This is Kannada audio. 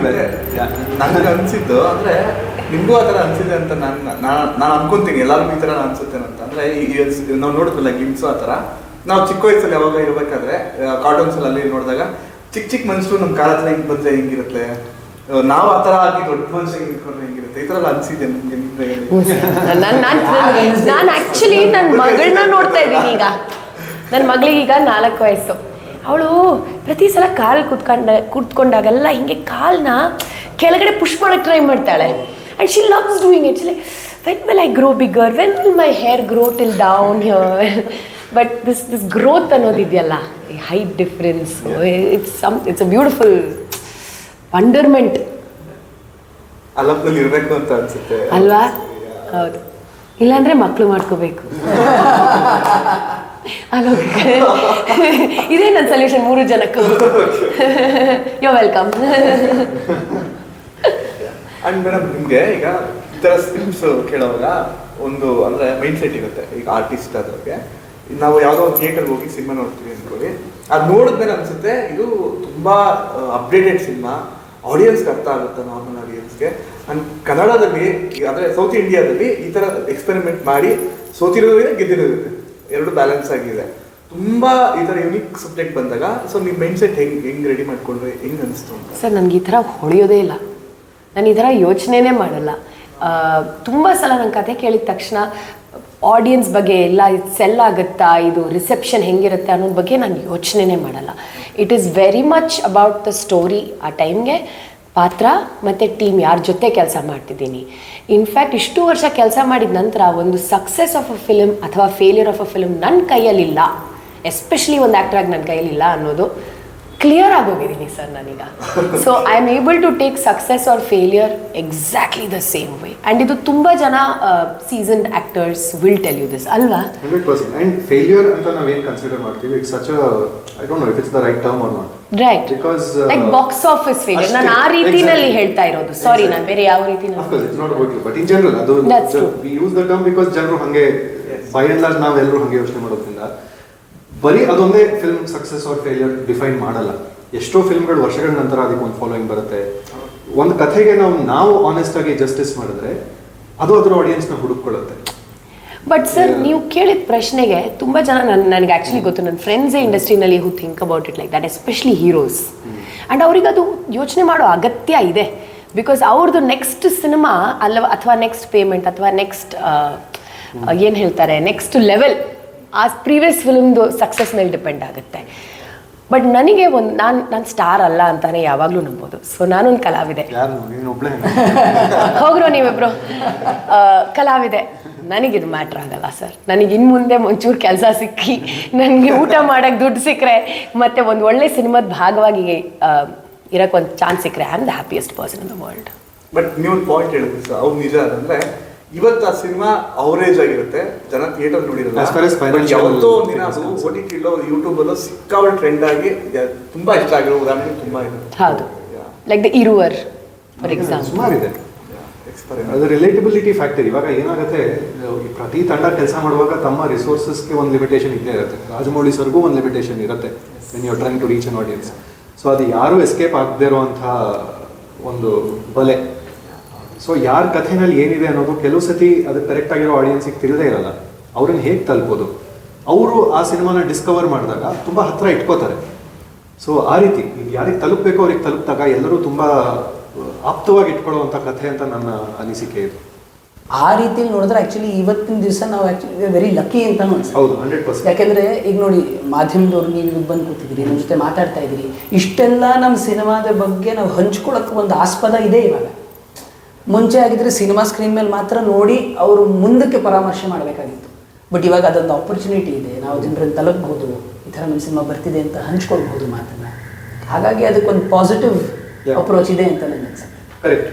ನನಗೆ ಅನ್ಸಿದ್ದು ಅಂದ್ರೆ ನಿಮಗೂ ಆ ಥರ ಅನ್ಸಿದೆ ಅಂತ ನಾನು ಅನ್ಕೊಂತೀನಿ, ಎಲ್ಲರಿಗೂ ಈ ಥರ ಅನ್ಸುತ್ತೇನೆ ಅಂತ. ಅಂದ್ರೆ ನಾವು ನೋಡಿದ್ವಲ್ಲ ಗಿಮ್ಸು ಆ ಥರ, ನಾವು ಚಿಕ್ಕ ವಯಸ್ಸಲ್ಲಿ ಯಾವಾಗ ಇರಬೇಕಾದ್ರೆ ಕಾರ್ಟೂನ್ಸಲ್ಲಿ ಅಲ್ಲಿ ನೋಡಿದಾಗ ಚಿಕ್ಕ ಮನುಷ್ಯರು ನಮ್ಮ ಕಾಲ ಹತ್ರ ಹಿಂಗೆ ಬಂದರೆ ಹೆಂಗಿರುತ್ತೆ, ನಾವು ಆ ಥರ ಆಗಿ ದೊಡ್ಡ ಮನುಷ್ಯ ನಿಂತ್ಕೊಂಡ್ರೆ ಹೆಂಗಿರುತ್ತೆ, ಈ ಥರ ಎಲ್ಲ ಅನ್ಸಿದೆ ನಿಮಗೆ? ನಾನು ಆ್ಯಕ್ಚುಲಿ ನನ್ನ ಮಗಳನ್ನ ನೋಡ್ತಾ ಇದ್ದೀನಿ ಈಗ. ನನ್ನ ಮಗಳಿಗೆ ಈಗ 4 ವಯಸ್ಸು. ಅವಳು ಪ್ರತಿ ಸಲ ಕಾಲು ಕೂತ್ಕೊಂಡಾಗೆಲ್ಲ ಹಿಂಗೆ ಕಾಲನ್ನ ಕೆಳಗಡೆ ಪುಷ್ ಮಾಡೋಕ್ಕೆ ಟ್ರೈ ಮಾಡ್ತಾಳೆ. And she loves doing it. When will I grow bigger, when will my hair grow till down here. But this growth ಅನ್ನೋದಿದೆಯಲ್ಲ, ಈ height difference, it's a beautiful wonderment ಇರಬೇಕು ಅಂತ ಅನ್ಸುತ್ತೆ ಅಲ್ವಾ? ಹೌದು, ಇಲ್ಲಾಂದ್ರೆ ಮಕ್ಕಳು ಮಾಡ್ಕೋಬೇಕು. ಇದೇ ನನ್ನ ಸೊಲ್ಯೂಷನ್ 3 ಜನಕ್ಕೂ. You welcome. ಅಂಡ್ ಮೇಡಮ್, ನಿಮಗೆ ಈಗ ಈ ಥರ ಸ್ಕ್ರಿಪ್ಟ್ಸ್ ಕೇಳೋವಾಗ ಒಂದು ಅಂದರೆ ಮೈಂಡ್ ಸೆಟ್ ಇರುತ್ತೆ. ಈಗ ಆರ್ಟಿಸ್ಟ್ ಆದವ್ರಿಗೆ ನಾವು ಯಾವುದೋ ಒಂದು ಥಿಯೇಟರ್ಗೆ ಹೋಗಿ ಸಿನಿಮಾ ನೋಡ್ತೀವಿ ಅಂದ್ಕೊಳ್ಳಿ, ಅದು ನೋಡಿದ್ಮೇಲೆ ಅನಿಸುತ್ತೆ ಇದು ತುಂಬ ಅಪ್ಡೇಟೆಡ್ ಸಿನಿಮಾ, ಆಡಿಯನ್ಸ್ಗೆ ಅರ್ಥ ಆಗುತ್ತೆ, ನಾರ್ಮಲ್ ಆಡಿಯನ್ಸ್ಗೆ. ಅಂಡ್ ಕನ್ನಡದಲ್ಲಿ ಅಂದರೆ ಸೌತ್ ಇಂಡಿಯಾದಲ್ಲಿ ಈ ಥರ ಎಕ್ಸ್ಪೆರಿಮೆಂಟ್ ಮಾಡಿ ಸೋತಿರೋದೇ ಗೆದ್ದಿರೋದಿದೆ, ಎರಡು ಬ್ಯಾಲೆನ್ಸ್ ಆಗಿದೆ. ತುಂಬ ಈ ಥರ ಯುನಿಕ್ ಸಬ್ಜೆಕ್ಟ್ ಬಂದಾಗ ಸೊ ನಿಮ್ಮ ಮೈಂಡ್ ಸೆಟ್ ಹೆಂಗೆ ರೆಡಿ ಮಾಡ್ಕೊಂಡ್ರೆ ಹೆಂಗೆ ಅನಿಸ್ತು ಅಂತ? ಸರ್, ನನಗೆ ಈ ಥರ ಹೊಳೆಯೋದೇ ಇಲ್ಲ, ನಾನು ಈ ಥರ ಯೋಚನೆನೇ ಮಾಡಲ್ಲ. ತುಂಬ ಸಲ ನನ್ನ ಕತೆ ಕೇಳಿದ ತಕ್ಷಣ ಆಡಿಯನ್ಸ್ ಬಗ್ಗೆ ಎಲ್ಲ ಇದು ಸೆಲ್ ಆಗುತ್ತಾ, ಇದು ರಿಸೆಪ್ಷನ್ ಹೆಂಗಿರುತ್ತೆ ಅನ್ನೋದ್ರ ಬಗ್ಗೆ ನಾನು ಯೋಚನೆನೇ ಮಾಡಲ್ಲ. It is very much about the story, ಆ ಟೈಮ್ಗೆ ಪಾತ್ರ ಮತ್ತು ಟೀಮ್ ಯಾರ ಜೊತೆ ಕೆಲಸ ಮಾಡ್ತಿದ್ದೀನಿ. ಇನ್ಫ್ಯಾಕ್ಟ್ ಇಷ್ಟು ವರ್ಷ ಕೆಲಸ ಮಾಡಿದ ನಂತರ ಒಂದು ಸಕ್ಸಸ್ ಆಫ್ ಅ ಫಿಲ್ಮ್ ಅಥವಾ ಫೇಲ್ಯೂರ್ ಆಫ್ ಅ ಫಿಲ್ಮ್ ನನ್ನ ಕೈಯಲ್ಲಿಲ್ಲ, ಎಸ್ಪೆಷಲಿ ಒಂದು ಆ್ಯಕ್ಟ್ರಾಗಿ ನನ್ನ ಕೈಯಲ್ಲಿಲ್ಲ ಅನ್ನೋದು ಕ್ಲಿಯರ್ ಆಗೋಗಿದ್ದೀನಿ ಸರ್ ನಾನೀಗ. So I am able to take success or failure exactly the same way. And ಇದು ತುಂಬ ಜನ seasoned actors will tell you this ಅಲ್ವಾ? 100%. ಆ್ಯಂಡ್ ಫೇಲ್ಯೂರ್ ಅಂತ ನಾವೇನು ಕನ್ಸಿಡರ್ ಮಾಡ್ತೀವಿ, it's such a I don't know if it's the right term or not. Right, because like box office failure ನಾನು ಆ ರೀತಿನಲ್ಲಿ ಹೇಳ್ತಾ ಇರೋದು. ಸಾರಿ, ನಾನು ಬೇರೆ ಯಾವ ರೀತಿನಲ್ಲಿ. Of course it's not about you, but in general ಅದು we use the term because ಜನರು ಹಾಗೆ ಬೈ ಅಂಡ್ ಲಾರ್ಜ್ ನಾವೆಲ್ಲರೂ ಹಾಗೆ ಯೋಚನೆ ಮಾಡೋದ್ರಿಂದ ಬರೀ ಅದೊಂದೇ film success or failure define ಮಾಡಲ್ಲ. ಎಷ್ಟೋ ಫಿಲ್ಮ್ಗಳು ವರ್ಷಗಳ ನಂತರ ಅದಕ್ಕೆ ಒಂದು ಫಾಲೋಯಿಂಗ್ ಬರುತ್ತೆ. ಒಂದು ಕಥೆಗೆ ನಾವು ಆನೆಸ್ಟ್ ಆಗಿ ಜಸ್ಟಿಸ್ ಮಾಡಿದ್ರೆ ಅದು ಅದರ ಆಡಿಯನ್ಸ್ನ ಹುಡುಕೊಳ್ಳುತ್ತೆ. ಬಟ್ ಸರ್, ನೀವು ಕೇಳಿದ ಪ್ರಶ್ನೆಗೆ ತುಂಬ ಜನ ನನಗೆ ಆ್ಯಕ್ಚುಲಿ ಗೊತ್ತು, ನನ್ನ ಫ್ರೆಂಡ್ಸೇ ಇಂಡಸ್ಟ್ರಿನಲ್ಲಿ who think about it like that, especially heroes. And ಅವ್ರಿಗೆ ಅದು ಯೋಚನೆ ಮಾಡೋ ಅಗತ್ಯ ಇದೆ. ಬಿಕಾಸ್ ಅವ್ರದ್ದು ನೆಕ್ಸ್ಟ್ ಸಿನಿಮಾ ಅಲ್ಲ ಅಥವಾ ನೆಕ್ಸ್ಟ್ ಪೇಮೆಂಟ್ ಅಥವಾ ನೆಕ್ಸ್ಟ್ ಏನು ಹೇಳ್ತಾರೆ ನೆಕ್ಸ್ಟ್ ಲೆವೆಲ್ ಆ ಪ್ರೀವಿಯಸ್ ಫಿಲ್ಮ್ದು ಸಕ್ಸಸ್ ಮೇಲೆ ಡಿಪೆಂಡ್ ಆಗುತ್ತೆ. ಬಟ್ ನನಗೆ ನಾನು ಸ್ಟಾರ್ ಅಲ್ಲ ಅಂತಾನೆ ಯಾವಾಗಲೂ ನಂಬೋದು. ಸೊ ನಾನೊಂದು ಕಲಾವಿದೆ. ಹೋಗ್ರೋ ನೀವಿಬ್ರು ಕಲಾವಿದೆ. ನನಗಿದು ಮ್ಯಾಟ್ರ್ ಆಗಲ್ಲ ಸರ್. ನನಗೆ ಇನ್ನು ಮುಂದೆ ಒಂಚೂರು ಕೆಲಸ ಸಿಕ್ಕಿ ನನಗೆ ಊಟ ಮಾಡೋಕ್ಕೆ ದುಡ್ಡು ಸಿಕ್ಕರೆ ಮತ್ತು ಒಂದು ಒಳ್ಳೆ ಸಿನಿಮಾದ ಭಾಗವಾಗಿ ಇರೋಕ್ಕೆ ಒಂದು ಚಾನ್ಸ್ ಸಿಕ್ಕರೆ I am the happiest person in the world. But ನೀವು ಪಾಯಿಂಟ್ ಹೇಳಿದ್ರಿ ಸರ್, ಅವ್ರು ನಿಜ. ಅಂದರೆ ಇವತ್ತು ಆ ಸಿನಿಮಾ ಅವರೇಜ್ ಆಗಿರುತ್ತೆ, ಜನ ಥಿಯೇಟರ್ ನೋಡಿರಲ್ಲ. ಯಾವತ್ತೋ ಒಂದಿನ ಅದು OTT-ಲೋ ಯೂಟ್ಯೂಬಲ್ಲೋ ಸಿಕ್ಕಾಪಟ್ಟೆ ಟ್ರೆಂಡ್ ಆಗಿ ತುಂಬಾ ಇಷ್ಟ ಆಗಿರೋ ಉದಾಹರಣೆ ತುಂಬಾ ಇದೆ. ಹೌದು, ಲೈಕ್ ದ ಇರುವರ್ ಫಾರ್ ಎಕ್ಸಾಂಪಲ್. ಸುಮಾರಿದೆ. ಅದು ರಿಲೇಟಬಿಲಿಟಿ ಫ್ಯಾಕ್ಟರ್. ಇವಾಗ ಏನಾಗುತ್ತೆ, ಪ್ರತಿ ತಂಡ ಕೆಲಸ ಮಾಡುವಾಗ ತಮ್ಮ ರಿಸೋರ್ಸಸ್ಗೆ ಒಂದು ಲಿಮಿಟೇಷನ್ ಇದ್ದೇ ಇರುತ್ತೆ. ರಾಜಮೌಳಿ ಸರ್ಗೂ ಒಂದು ಲಿಮಿಟೇಷನ್ ಇರುತ್ತೆ when you are trying to reach an audience. So ಅದು ಯಾರೂ ಎಸ್ಕೇಪ್ ಆಗದೇ ಇರುವಂಥ ಒಂದು ಬಲೆ. ಸೊ ಯಾರ ಕಥೆನಲ್ಲಿ ಏನಿದೆ ಅನ್ನೋದು ಕೆಲವು ಸತಿ ಅದು ಕರೆಕ್ಟ್ ಆಗಿರೋ ಆಡಿಯನ್ಸಿಗೆ ತಿಳಿದೇ ಇರಲ್ಲ. ಅವ್ರನ್ನ ಹೇಗೆ ತಲುಪೋದು, ಅವರು ಆ ಸಿನಿಮಾನ ಡಿಸ್ಕವರ್ ಮಾಡಿದಾಗ ತುಂಬ ಹತ್ತಿರ ಇಟ್ಕೋತಾರೆ. ಸೊ ಆ ರೀತಿ ಯಾರಿಗೆ ತಲುಪಬೇಕು ಅವ್ರಿಗೆ ತಲುಪಿದಾಗ ಎಲ್ಲರೂ ತುಂಬ ಆಪ್ತವಾಗಿ ಇಟ್ಕೊಳ್ಳುವಂಥ ಕಥೆ ಅಂತ ನನ್ನ ಅನಿಸಿಕೆ ಇದು. ಆ ರೀತಿಯಲ್ಲಿ ನೋಡಿದ್ರೆ ಆ್ಯಕ್ಚುಲಿ ಇವತ್ತಿನ ದಿವಸ ನಾವು ಆ್ಯಕ್ಚುಲಿ ವೆರಿ ಲಕ್ಕಿ ಅಂತ ಅನ್ಸುತ್ತೆ. ಹೌದು, 100%. ಯಾಕೆಂದರೆ ಈಗ ನೋಡಿ, ಮಾಧ್ಯಮದವ್ರು ನೀವು ಬಂದು ಕೂತಿದ್ದೀರಿ, ನಮ್ಮ ಜೊತೆ ಮಾತಾಡ್ತಾ ಇದ್ದೀರಿ, ಇಷ್ಟೆಲ್ಲ ನಮ್ಮ ಸಿನಿಮಾದ ಬಗ್ಗೆ ನಾವು ಹಂಚ್ಕೊಳ್ಳೋಕ್ಕೆ ಒಂದು ಆಸ್ಪದ ಇದೆ. ಇವಾಗ ಮುಂಚೆ ಆಗಿದ್ರೆ ಸಿನಿಮಾ ಸ್ಕ್ರೀನ್ ಮೇಲೆ ಮಾತ್ರ ನೋಡಿ ಅವರು ಮುಂದಕ್ಕೆ ಪರಾಮರ್ಶೆ ಮಾಡಬೇಕಾಗಿತ್ತು. ಬಟ್ ಇವಾಗ ಅದೊಂದು ಆಪರ್ಚುನಿಟಿ ಇದೆ, ನಾವು ಜನರನ್ನು ತಲುಪಬಹುದು, ಈ ಥರ ನಮ್ಮ ಸಿನಿಮಾ ಬರ್ತಿದೆ ಅಂತ ಹಂಚ್ಕೊಳ್ಬಹುದು ಮಾತನ್ನು. ಹಾಗಾಗಿ ಅದಕ್ಕೊಂದು ಪಾಸಿಟಿವ್ ಅಪ್ರೋಚ್ ಇದೆ ಅಂತ ನನಗೆ ಅನ್ಸುತ್ತೆ. ಕರೆಕ್ಟ್.